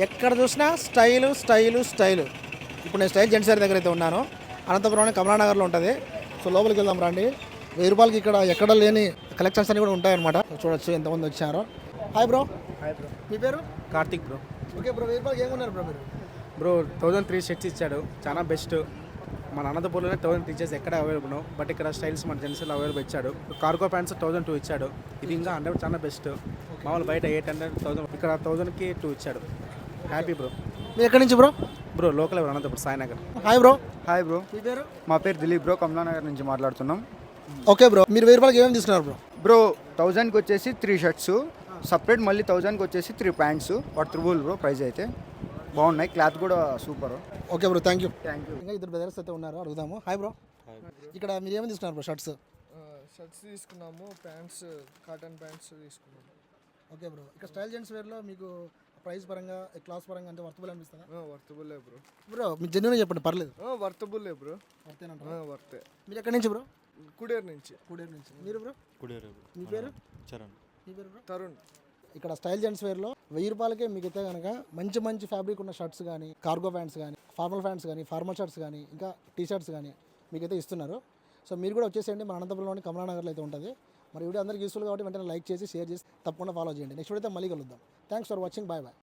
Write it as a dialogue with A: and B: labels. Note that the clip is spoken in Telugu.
A: ఎక్కడ చూసినా స్టైలు స్టైలు స్టైలు. ఇప్పుడు నేను స్టైల్ జెంట్స్ దగ్గర అయితే ఉన్నాను. అనంతపురంలో కమలానగర్లో ఉంటుంది. సో లోపలికి వెళ్దాం రండి. 1000 రూపాయలకి ఇక్కడ ఎక్కడ లేని కలెక్షన్స్ అన్ని కూడా ఉంటాయన్నమాట. చూడొచ్చు ఎంతమంది వచ్చారో. Hi bro.
B: Hi bro.
A: మీ పేరు?
B: కార్తిక్ బ్రో.
A: ఓకే బ్రో, 1000 రూపాయలకి ఏమున్నారు బ్రో మీరు?
B: బ్రో 1003 షర్ట్స్ ఇచ్చాడు, చాలా బెస్ట్. మన అనంతపూర్లోనే 1003 ఇచ్చేసి ఎక్కడ అవైలబుల్, బట్ ఇక్కడ స్టైల్స్ మన జెంట్స్లో అవైలబుల్ ఇచ్చాడు. కార్గో ప్యాంట్స్ 1002 ఇచ్చాడు. ఇది ఇంకా 100 చాలా బెస్ట్. మామూలు బయట 800 1000, ఇక్కడ 1000కి 2 ఇచ్చాడు. Happy bro.
A: మీరు ఎక్కడి నుంచి bro?
B: Bro local Anantapuram Sainagar.
A: Hi bro.
C: Hi bro.
A: మీ పేరు?
C: మా పేరు దిలీప్ బ్రో, కమలానగర్ నుంచి మాట్లాడుతున్నాం.
A: ఓకే బ్రో, మీరు 1000 రూపాయలకి ఏమేమి తీసుకున్నారు బ్రో?
C: బ్రో 1000కి వచ్చేసి 3 షర్ట్స్ సపరేట్, మళ్ళీ 1000కి వచ్చేసి 3 pants. What triple bro, price అయితే బాగున్నాయి, క్లాత్ కూడా super.
A: Okay bro, thank you.
C: Thank you.
A: ఇంకా ఇద్దరు బ్రదర్స్ అయితే ఉన్నారు, అడుగుదాము. Hi bro. ఇక్కడ మీరు ఏమేమి తీసుకున్నారు బ్రో? షర్ట్స్.
D: షర్ట్స్ తీసుకున్నాము, ప్యాంట్స్ కాటన్ ప్యాంట్స్ తీసుకున్నాము.
A: ఓకే బ్రో, ఇక్కడ స్టైల్ జెంట్స్ వేర్లో మీకు ప్రైస్ పరంగా క్లాస్ పరంగా అంటే వర్తబుల్ అనిపిస్తుందా?
D: వర్తబుల్లే బ్రో.
A: బ్రో మీరు జెన్యున్గా చెప్పండి, పర్లేదు.
D: వర్తబుల్లే బ్రో.
A: వర్తేనంటారా?
D: వర్తే.
A: మీరు ఎక్కడి నుంచి బ్రో?
D: కుడేరు నుంచి.
A: కూడేరు నుంచి. మీరు బ్రో?
E: కుడేరు.
A: మీ పేరు?
E: చరణ్.
A: మీ పేరు బ్రో?
D: తరుణ్.
A: ఇక్కడ స్టైల్ జెంట్స్ వేర్లో 1000 రూపాయలకే మీకు అయితే కనుక మంచి మంచి ఫ్యాబ్రిక్ ఉన్న షర్ట్స్ కానీ, కార్గో ప్యాంట్స్ కానీ, ఫార్మల్ ప్యాంట్స్ కానీ, ఫార్మల్ షర్ట్స్ కానీ, ఇంకా టీ షర్ట్స్ కానీ మీకైతే ఇస్తున్నారు. సో మీరు కూడా వచ్చేసేయండి, మన అనంతపురంలోని కమలానగర్లో అయితే ఉంటుంది. మరి వీడియో అందరికీ యూస్ఫుల్ కాబట్టి వెంటనే లైక్ చేసి షేర్ చేసి తప్పకుండా ఫాలో చేయండి. నెక్స్ట్ వీడియో మళ్ళీ కలుద్దాం. Thanks for watching. Bye bye.